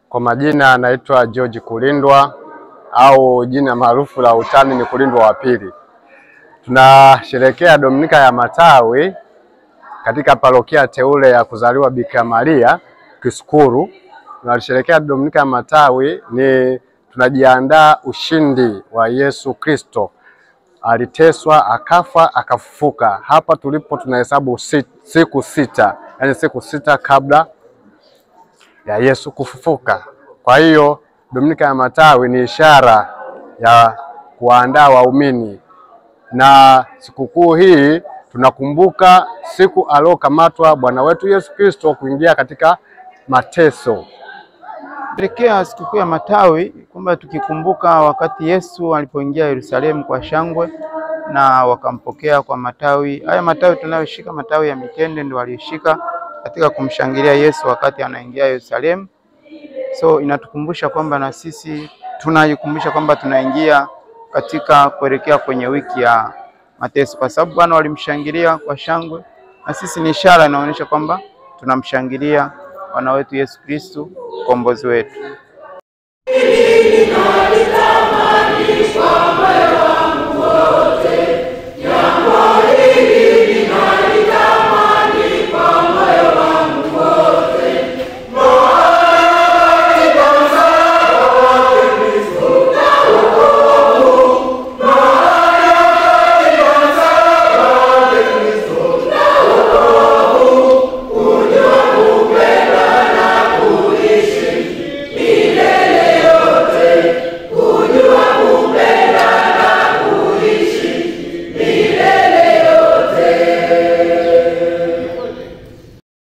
Kwa majina naitwa George Kulindwa au jina maarufu la utani ni Kulindwa wa pili. Tunasherehekea Dominika ya Matawi katika parokia teule ya kuzaliwa Bikira Maria Kisukuru. Tunasherehekea Dominika ya Matawi ni tunajiandaa ushindi wa Yesu Kristo. Aliteswa, akafa, akafufuka. Hapa tulipo tunahesabu siku sita, yani siku sita kabla ya Yesu kufufuka. Kwa hiyo Dominika ya Matawi ni ishara ya kuandaa waumini, na sikukuu hii tunakumbuka siku aliyokamatwa Bwana wetu Yesu Kristo kuingia katika mateso. Tunaelekea sikukuu ya Matawi kwamba tukikumbuka wakati Yesu alipoingia Yerusalemu kwa shangwe na wakampokea kwa matawi. Haya matawi tunayoshika, matawi ya mitende, ndio walioshika katika kumshangilia Yesu wakati anaingia Yerusalemu. So inatukumbusha kwamba na sisi tunajikumbusha kwamba tunaingia katika kuelekea kwenye wiki ya mateso, kwa sababu Bwana walimshangilia kwa shangwe, na sisi ni ishara inaonyesha kwamba tunamshangilia Bwana wetu Yesu Kristo, mkombozi wetu.